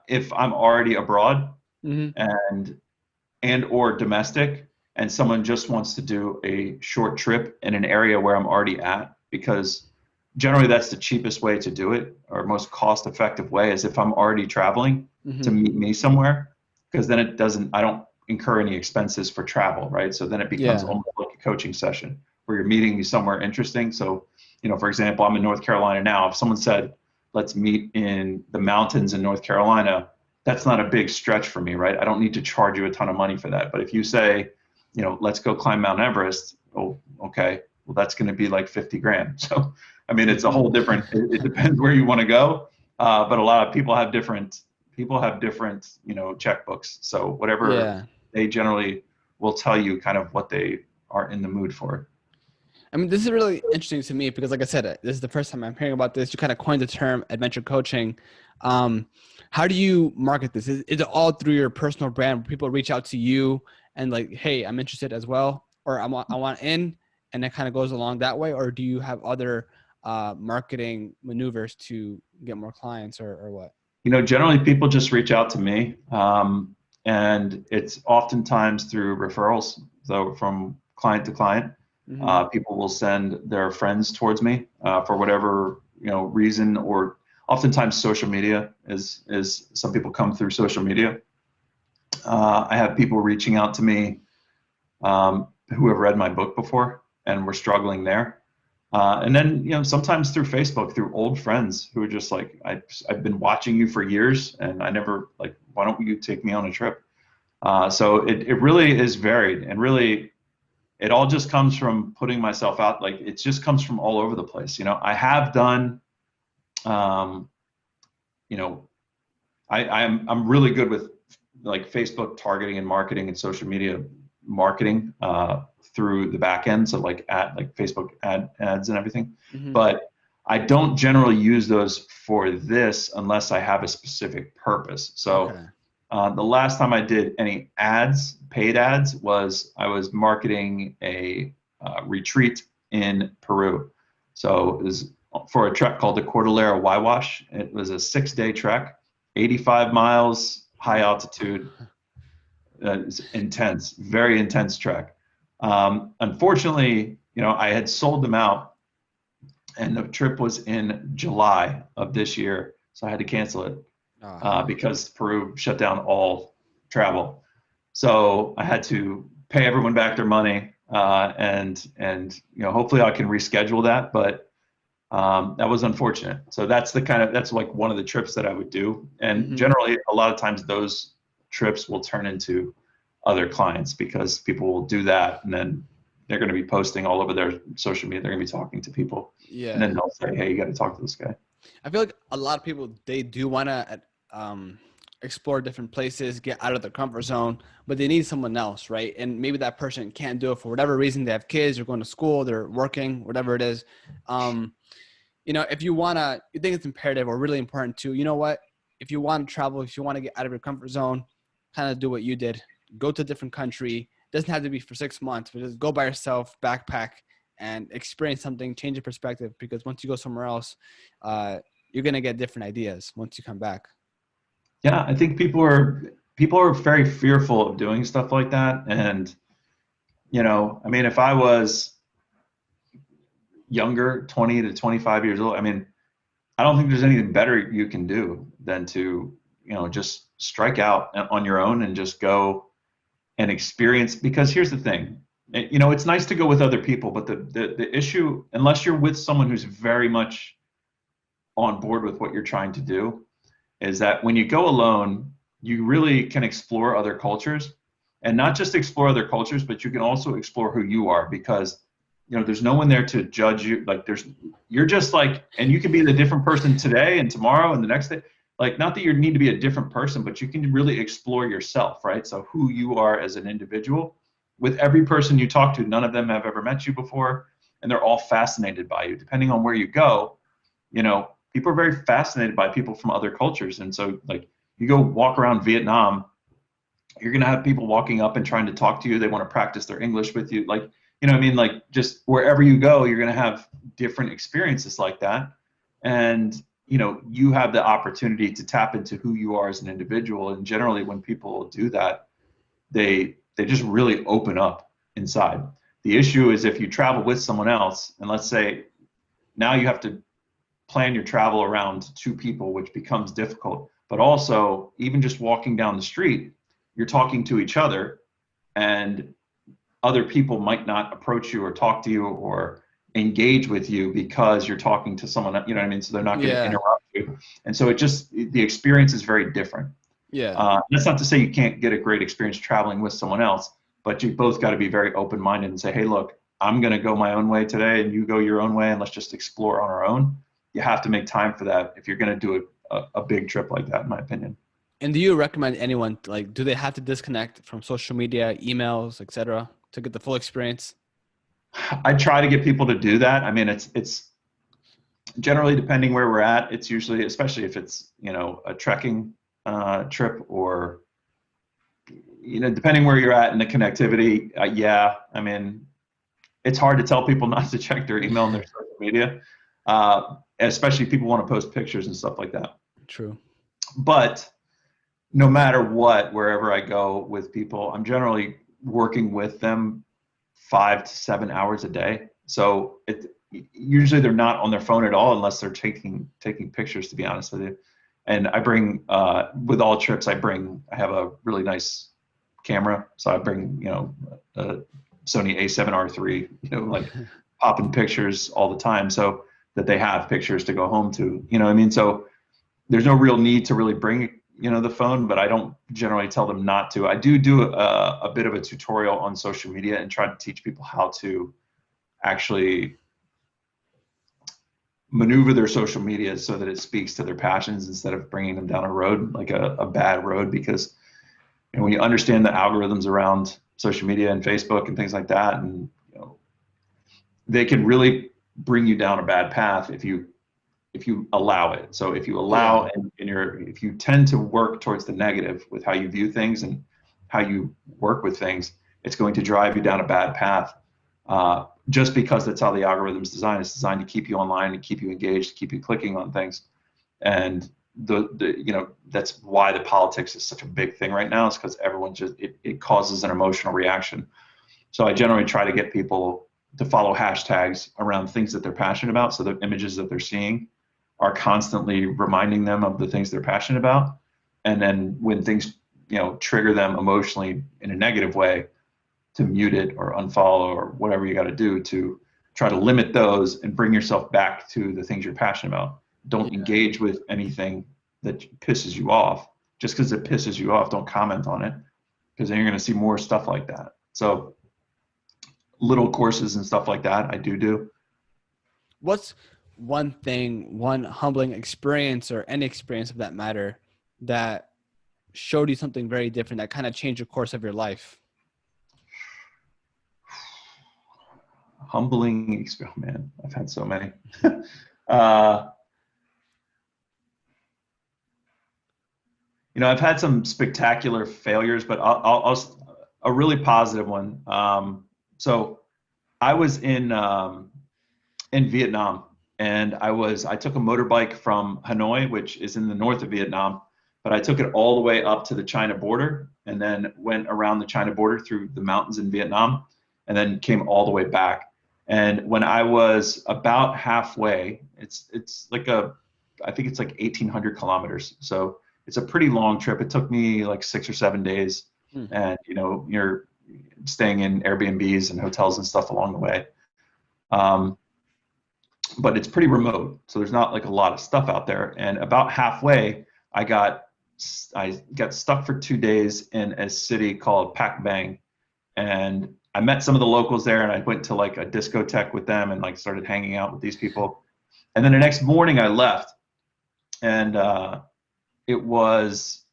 if I'm already abroad and or domestic, and someone just wants to do a short trip in an area where I'm already at, because generally that's the cheapest way to do it, or most cost-effective way, is if I'm already traveling to meet me somewhere, because then I don't incur any expenses for travel, right? So then it becomes almost like a coaching session where you're meeting me somewhere interesting. So, for example, I'm in North Carolina now. If someone said, let's meet in the mountains in North Carolina, that's not a big stretch for me, right? I don't need to charge you a ton of money for that. But if you say, let's go climb Mount Everest, oh, okay, well, that's going to be like 50 grand. So, I mean, it's a whole different, it depends where you want to go. But a lot of people have different, checkbooks. So whatever they generally will tell you kind of what they are in the mood for. I mean, this is really interesting to me because, like I said, this is the first time I'm hearing about this. You kind of coined the term adventure coaching. How do you market this? Is it all through your personal brand? People reach out to you and like, hey, I'm interested as well, or I want in, and it kind of goes along that way? Or do you have other marketing maneuvers to get more clients, or what? Generally people just reach out to me, and it's oftentimes through referrals. So from client to client. People will send their friends towards me for whatever reason, or oftentimes social media is some people come through social media. I have people reaching out to me who have read my book before and were struggling there, and then sometimes through Facebook, through old friends who are just like, I've been watching you for years and I never, like, why don't you take me on a trip? So it really is varied, and really it all just comes from putting myself out. Like, it just comes from all over the place. I have done, I'm really good with like Facebook targeting and marketing and social media marketing through the back end. So like Facebook ads and everything. But I don't generally use those for this unless I have a specific purpose. So the last time I did any ads, paid ads, was I was marketing a retreat in Peru. So it was for a trek called the Cordillera Huayhuash. It was a 6-day trek, 85 miles, high altitude. It's intense, very intense trek. Unfortunately, I had sold them out, and the trip was in July of this year, so I had to cancel it. Because Peru shut down all travel. So I had to pay everyone back their money, and hopefully I can reschedule that. But that was unfortunate. So that's like one of the trips that I would do. And generally, a lot of times those trips will turn into other clients, because people will do that, and then they're going to be posting all over their social media. They're going to be talking to people, and then they'll say, "Hey, you got to talk to this guy." I feel like a lot of people, they do want to explore different places, get out of their comfort zone, but they need someone else, right? And maybe that person can't do it for whatever reason. They have kids, they're going to school, they're working, whatever it is. if you think it's imperative or really important to, you know what, if you want to travel, if you want to get out of your comfort zone, kind of do what you did, go to a different country. Doesn't have to be for 6 months, but just go by yourself, backpack, and experience something, change your perspective. Because once you go somewhere else, you're going to get different ideas once you come back. Yeah, I think people are very fearful of doing stuff like that. And, I mean, if I was younger, 20 to 25 years old, I mean, I don't think there's anything better you can do than to, just strike out on your own and just go and experience. Because here's the thing, it's nice to go with other people, but the issue, unless you're with someone who's very much on board with what you're trying to do, is that when you go alone, you really can explore other cultures, and not just explore other cultures, but you can also explore who you are, because there's no one there to judge you. Like you're just like, and you can be the different person today and tomorrow and the next day. Like, not that you need to be a different person, but you can really explore yourself, right? So who you are as an individual. With every person you talk to, none of them have ever met you before, and they're all fascinated by you. Depending on where you go, people are very fascinated by people from other cultures. And so, like, you go walk around Vietnam, you're going to have people walking up and trying to talk to you. They want to practice their English with you. Like, what I mean? Like, just wherever you go, you're going to have different experiences like that. And, you have the opportunity to tap into who you are as an individual. And generally, when people do that, they just really open up inside. The issue is if you travel with someone else, and let's say now you have to plan your travel around two people, which becomes difficult. But also, even just walking down the street, you're talking to each other, and other people might not approach you or talk to you or engage with you because you're talking to someone, so they're not going to interrupt you. And so the experience is very different. Yeah. That's not to say you can't get a great experience traveling with someone else, but you both got to be very open-minded and say, hey, look, I'm going to go my own way today and you go your own way, and let's just explore on our own. You have to make time for that if you're going to do a big trip like that, in my opinion. And do you recommend anyone, like, do they have to disconnect from social media, emails, etc., to get the full experience? I try to get people to do that. I mean, it's generally, depending where we're at, it's usually, especially if it's, a trekking trip, or, depending where you're at in the connectivity. Yeah. I mean, it's hard to tell people not to check their email and their social media, especially if people want to post pictures and stuff like that. True. But no matter what, wherever I go with people, I'm generally working with them 5 to 7 hours a day. So usually they're not on their phone at all unless they're taking pictures, to be honest with you. And I bring, with all trips, I have a really nice camera. So I bring, a Sony A7R3, like popping pictures all the time, so that they have pictures to go home to, So there's no real need to really bring, the phone, but I don't generally tell them not to. I do a bit of a tutorial on social media and try to teach people how to actually maneuver their social media so that it speaks to their passions instead of bringing them down a road, like a bad road. Because when you understand the algorithms around social media and Facebook and things like that, and they can really bring you down a bad path if you allow it. So if you allow, and if you tend to work towards the negative with how you view things and how you work with things, it's going to drive you down a bad path. Just because that's how the algorithm's designed. It's designed to keep you online and keep you engaged, keep you clicking on things. And that's why the politics is such a big thing right now, is because everyone it causes an emotional reaction. So I generally try to get people to follow hashtags around things that they're passionate about, so the images that they're seeing are constantly reminding them of the things they're passionate about. And then when things trigger them emotionally in a negative way, to mute it or unfollow or whatever you got to do to try to limit those and bring yourself back to the things you're passionate about. Don't engage with anything that pisses you off. Just because it pisses you off, don't comment on it, because then you're going to see more stuff like that. So little courses and stuff like that I do. What's one humbling experience, or any experience of that matter, that showed you something very different, that kind of changed the course of your life? Humbling experience, man, I've had so many. Uh, I've had some spectacular failures, but a really positive one. So I was in Vietnam, and I took a motorbike from Hanoi, which is in the north of Vietnam, but I took it all the way up to the China border, and then went around the China border through the mountains in Vietnam, and then came all the way back. And when I was about halfway, it's like I think it's like 1,800 kilometers. So it's a pretty long trip. It took me like 6 or 7 days, Hmm. and you're staying in Airbnbs and hotels and stuff along the way. Um, but it's pretty remote, so there's not like a lot of stuff out there. And about halfway, I got I got stuck for 2 days in a city called Pac Bang, and I met some of the locals there, and I went to like a discotheque with them and like started hanging out with these people. And then the next morning I left, and it was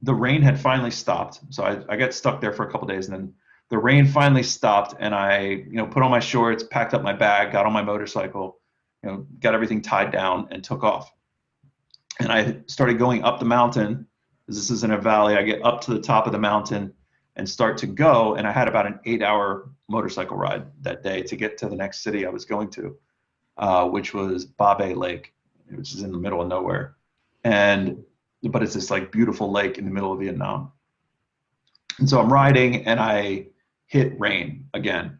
the rain had finally stopped. So I got stuck there for a couple days, and then the rain finally stopped, and I put on my shorts, packed up my bag, got on my motorcycle, got everything tied down, and took off. And I started going up the mountain. This is in a valley. I get up to the top of the mountain and start to go, and I had about an 8-hour motorcycle ride that day to get to the next city I was going to, which was Ba Be Lake, which is in the middle of nowhere. But it's this like beautiful lake in the middle of Vietnam. And so I'm riding, and I hit rain again.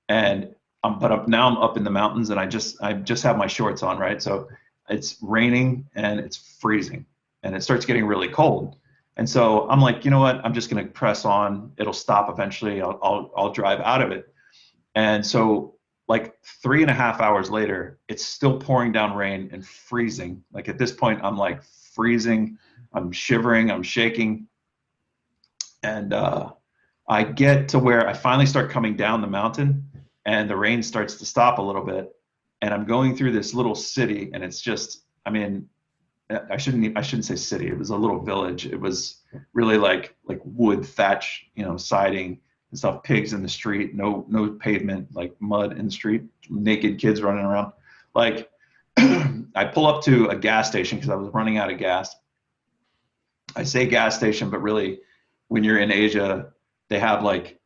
And now I'm up in the mountains, and I just have my shorts on, right? So it's raining and it's freezing, and it starts getting really cold. And so I'm like, you know what? I'm just going to press on. It'll stop eventually. I'll drive out of it. And so like 3.5 hours later, it's still pouring down rain and freezing. Like at this point, I'm like freezing. I'm shivering. I'm shaking. And I get to where I finally start coming down the mountain, and the rain starts to stop a little bit. And I'm going through this little city, and it's just, I mean, I shouldn't say city. It was a little village. It was really like wood thatch, siding and stuff. Pigs in the street, no pavement, like mud in the street. Naked kids running around. Like I pull up to a gas station because I was running out of gas. I say gas station, but really, when you're in Asia, they have like,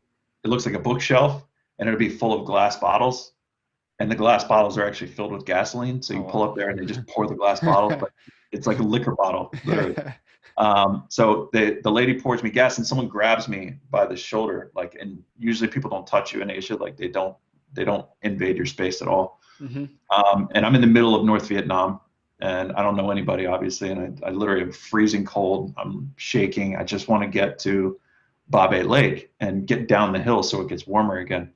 it looks like a bookshelf, and it'll be full of glass bottles, and the glass bottles are actually filled with gasoline. So you pull up there and they just pour the glass bottles, but it's like a liquor bottle, literally. So the lady pours me gas, and someone grabs me by the shoulder, like, and usually people don't touch you in Asia, like they don't invade your space at all. Mm-hmm. And I'm in the middle of North Vietnam, and I don't know anybody, obviously, and I literally am freezing cold. I'm shaking. I just want to get to Ba Be Lake and get down the hill so it gets warmer again.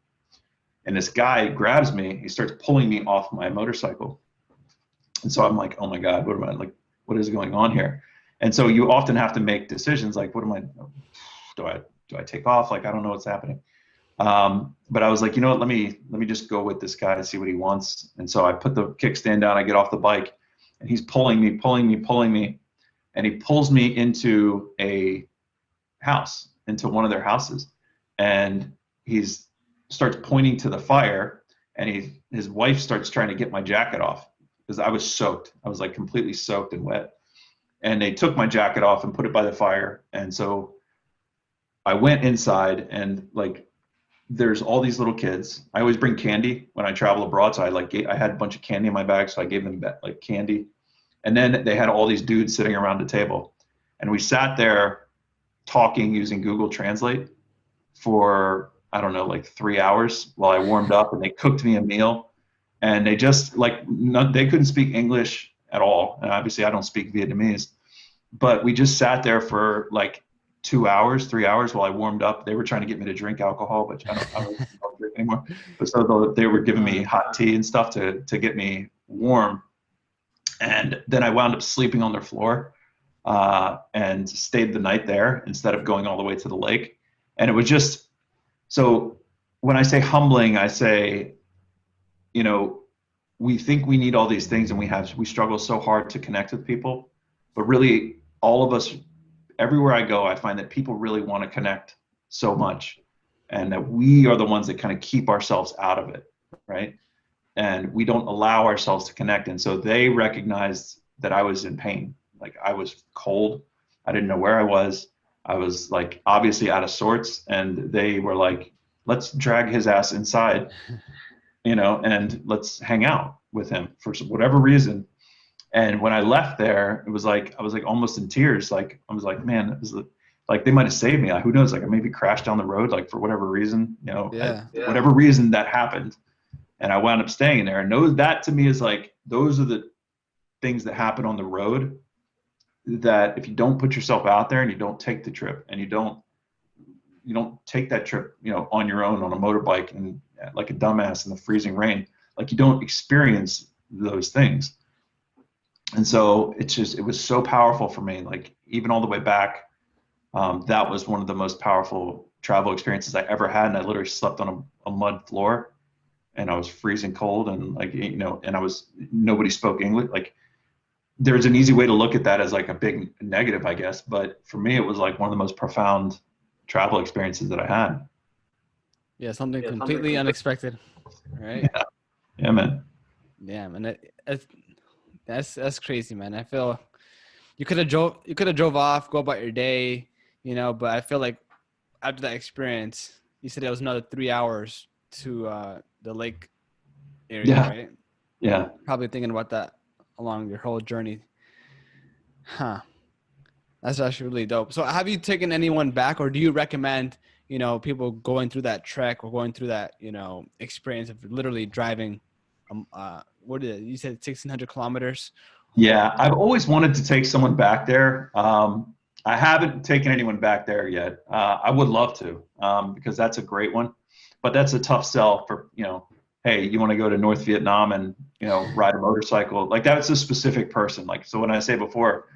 And this guy grabs me. He starts pulling me off my motorcycle. And so I'm like, oh my God, what is going on here? And so you often have to make decisions like, do I take off? Like, I don't know what's happening. But I was like, you know what, let me just go with this guy and see what he wants. And so I put the kickstand down, I get off the bike, and he's pulling me, and he pulls me into a house, into one of their houses. And he's starts pointing to the fire, and his wife starts trying to get my jacket off because I was soaked. I was like completely soaked and wet. And they took my jacket off and put it by the fire. And so I went inside, and like, there's all these little kids. I always bring candy when I travel abroad. So I had a bunch of candy in my bag. So I gave them like candy. And then they had all these dudes sitting around the table, and we sat there talking using Google Translate for, I don't know, like 3 hours while I warmed up, and they cooked me a meal. And they just they couldn't speak English at all. And obviously I don't speak Vietnamese, but we just sat there for like 2 hours, 3 hours while I warmed up. They were trying to get me to drink alcohol, but I don't drink anymore. But so they were giving me hot tea and stuff to get me warm. And then I wound up sleeping on their floor and stayed the night there instead of going all the way to the lake. And it was just, so when I say humbling, I say, we think we need all these things, and we struggle so hard to connect with people, but really all of us, everywhere I go, I find that people really want to connect so much, and that we are the ones that kind of keep ourselves out of it, right? and we don't allow ourselves to connect. And so they recognized that I was in pain. Like I was cold. I didn't know where I was. I was like obviously out of sorts. And they were like, let's drag his ass inside, and let's hang out with him for whatever reason. And when I left there, it was like, I was like almost in tears. Like, I was like, man, it was like they might have saved me. Like, who knows? Like I maybe crashed down the road, like for whatever reason, Yeah. whatever reason that happened. And I wound up staying there. And that to me is like, those are the things that happen on the road that if you don't put yourself out there and you don't take the trip and you don't take that trip, on your own on a motorbike and like a dumbass in the freezing rain, like you don't experience those things. And so it was so powerful for me. Like even all the way back, that was one of the most powerful travel experiences I ever had. And I literally slept on a mud floor and I was freezing cold and like, and nobody spoke English. Like there's an easy way to look at that as like a big negative, I guess. But for me, it was like one of the most profound travel experiences that I had. Yeah. Something completely unexpected. Right. Yeah, man. Yeah, man. That's crazy, man. I feel you could have drove off, go about your day, but I feel like after that experience, you said it was another 3 hours to the lake area, right? Yeah. Probably thinking about that along your whole journey. Huh. That's actually really dope. So have you taken anyone back, or do you recommend, people going through that trek or going through that, experience of literally driving, what is it? You said 1,600 kilometers? Yeah, I've always wanted to take someone back there. I haven't taken anyone back there yet. I would love to, because that's a great one, but that's a tough sell for, hey, you want to go to North Vietnam and, ride a motorcycle? Like that's a specific person. Like, so when I say before,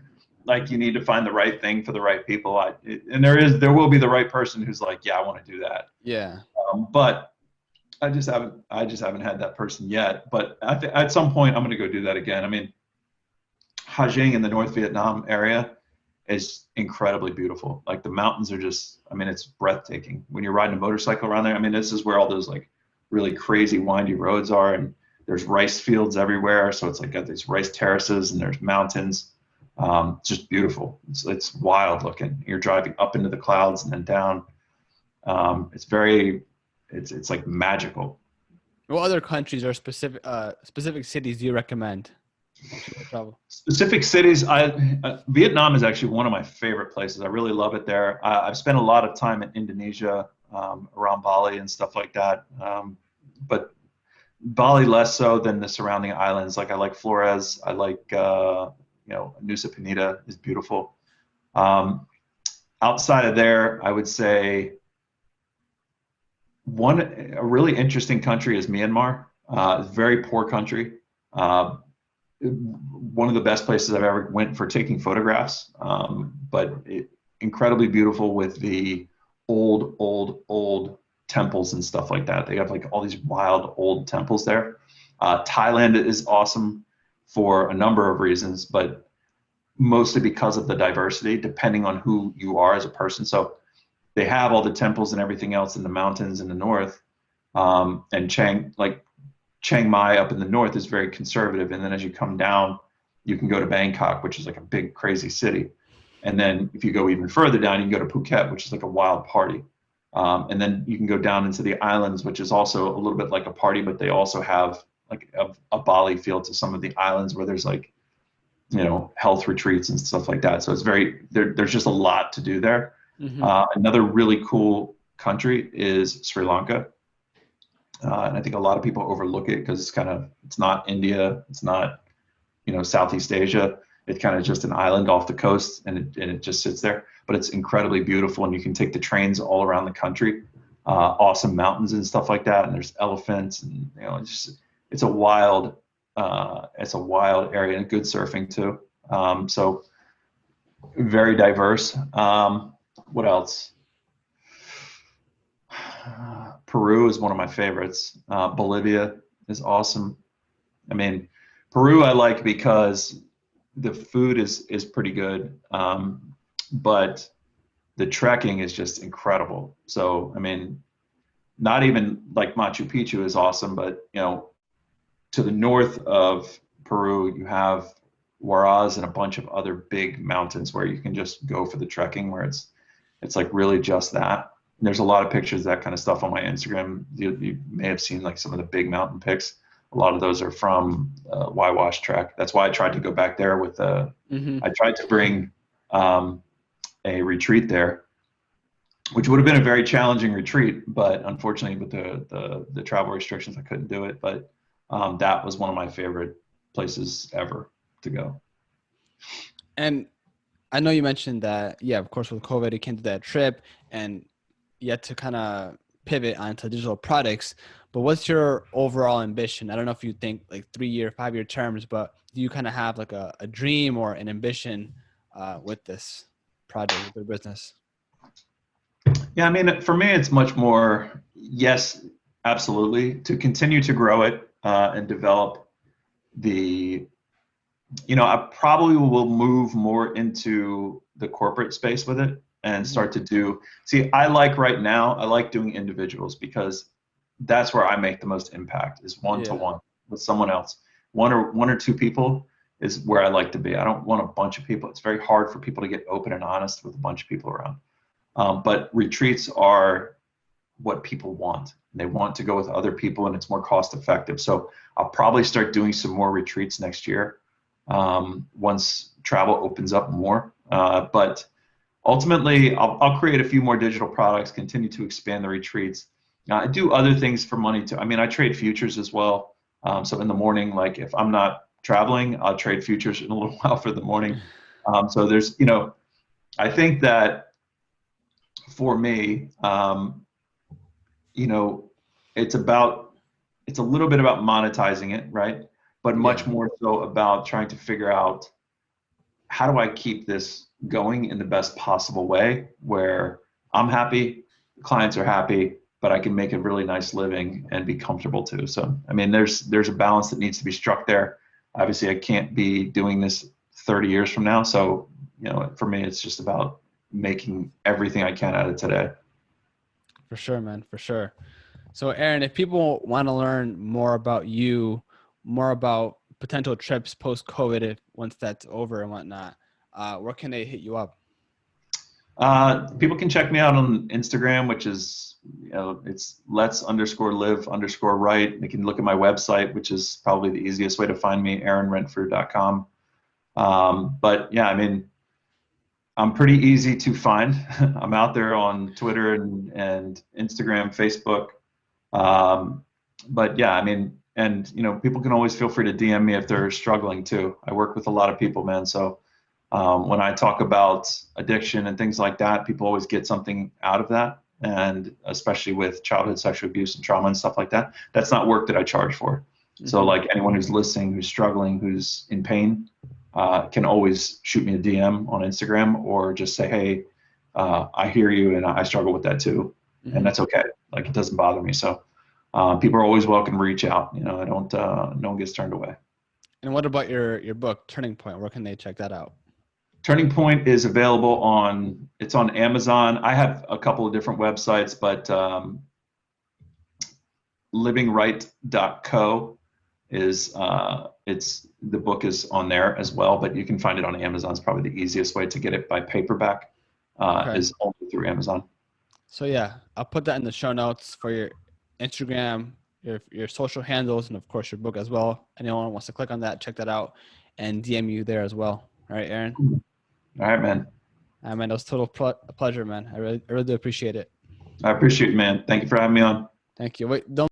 like you need to find the right thing for the right people. And there will be the right person who's like, yeah, I want to do that. Yeah. But I just haven't had that person yet. But at some point I'm going to go do that again. I mean, Ha Giang in the North Vietnam area is incredibly beautiful. Like the mountains are just, I mean, it's breathtaking. When you're riding a motorcycle around there, I mean, this is where all those like really crazy windy roads are, and there's rice fields everywhere. So it's like got these rice terraces and there's mountains. Just beautiful. It's wild looking. You're driving up into the clouds and then down. It's like magical. What other countries or specific cities do you recommend to travel? Specific cities, Vietnam is actually one of my favorite places. I really love it there. I've spent a lot of time in Indonesia, around Bali and stuff like that. But Bali less so than the surrounding islands. Like I like Flores. I like, Nusa Penida is beautiful. Outside of there, I would say a really interesting country is Myanmar. It's a very poor country. One of the best places I've ever went for taking photographs, but incredibly beautiful with the old temples and stuff like that. They have like all these wild old temples there. Thailand is awesome for a number of reasons, but mostly because of the diversity, depending on who you are as a person. So they have all the temples and everything else in the mountains in the north, and Chiang Mai up in the north is very conservative. And then as you come down, you can go to Bangkok, which is like a big, crazy city. And then if you go even further down, you can go to Phuket, which is like a wild party. And then you can go down into the islands, which is also a little bit like a party, but they also have like a Bali feel to some of the islands where there's like, health retreats and stuff like that. So it's there's just a lot to do there. Mm-hmm. Another really cool country is Sri Lanka. And I think a lot of people overlook it because it's not India, it's not, Southeast Asia. It's kind of just an island off the coast, and it just sits there. But it's incredibly beautiful, and you can take the trains all around the country. Awesome mountains and stuff like that, and there's elephants, and it's a wild area, and good surfing too. So very diverse. What else? Peru is one of my favorites. Bolivia is awesome. I mean, Peru I like because the food is pretty good, but the trekking is just incredible. So, I mean, not even like Machu Picchu is awesome, but to the north of Peru, you have Huaraz and a bunch of other big mountains where you can just go for the trekking, where it's like really just that. And there's a lot of pictures of that kind of stuff on my Instagram. You may have seen like some of the big mountain pics. A lot of those are from Wash Trek. That's why I tried to go back there with I tried to bring a retreat there, which would have been a very challenging retreat, but unfortunately with the travel restrictions, I couldn't do it. But that was one of my favorite places ever to go. And I know you mentioned that, yeah, of course, with COVID, you can't do that trip and you had to kind of pivot onto digital products. But what's your overall ambition? I don't know if you think like 3-year, 5-year terms, but do you kind of have like a dream or an ambition with this project, with your business? Yeah, I mean, for me, it's much more, yes, absolutely, to continue to grow it and develop I probably will move more into the corporate space with it and start to I like doing individuals because that's where I make the most impact, is one-to-one with someone else. One or two people is where I like to be. I don't want a bunch of people. It's very hard for people to get open and honest with a bunch of people around. But retreats are what people want. They want to go with other people and it's more cost effective. So I'll probably start doing some more retreats next year once travel opens up more. But ultimately, I'll create a few more digital products, continue to expand the retreats. I do other things for money too. I mean, I trade futures as well. So in the morning, like if I'm not traveling, I'll trade futures in a little while for the morning. So there's, I think that for me, it's a little bit about monetizing it, right? But much more so about trying to figure out, how do I keep this going in the best possible way where I'm happy, clients are happy, but I can make a really nice living and be comfortable too. So, I mean, there's a balance that needs to be struck there. Obviously, I can't be doing this 30 years from now. So, for me, it's just about making everything I can out of today. For sure, man, for sure. So Aaron, if people want to learn more about you, more about potential trips post-COVID, once that's over and whatnot, where can they hit you up? People can check me out on Instagram, which is, it's let's_live_right. They can look at my website, which is probably the easiest way to find me, aaronrentfrew.com. But yeah, I mean, I'm pretty easy to find. I'm out there on Twitter and Instagram, Facebook. But yeah, I mean, and people can always feel free to DM me if they're struggling too. I work with a lot of people, man. So when I talk about addiction and things like that, people always get something out of that. And especially with childhood sexual abuse and trauma and stuff like that, that's not work that I charge for. Mm-hmm. So like anyone who's listening, who's struggling, who's in pain, can always shoot me a DM on Instagram or just say, hey, I hear you and I struggle with that too. Mm-hmm. And that's okay. Like, it doesn't bother me. So people are always welcome to reach out. I don't, no one gets turned away. And what about your book, Turning Point? Where can they check that out? Turning Point is available it's on Amazon. I have a couple of different websites, but livingright.co is, the book is on there as well, but you can find it on Amazon. It's probably the easiest way to get it by paperback, is only through Amazon. So yeah, I'll put that in the show notes for your Instagram, your social handles, and of course your book as well. Anyone wants to click on that, check that out, and DM you there as well. All right, Aaron. All right, man. Man, it was a total pleasure, man. I really do appreciate it. I appreciate it, man. Thank you for having me on. Thank you. Wait, don't.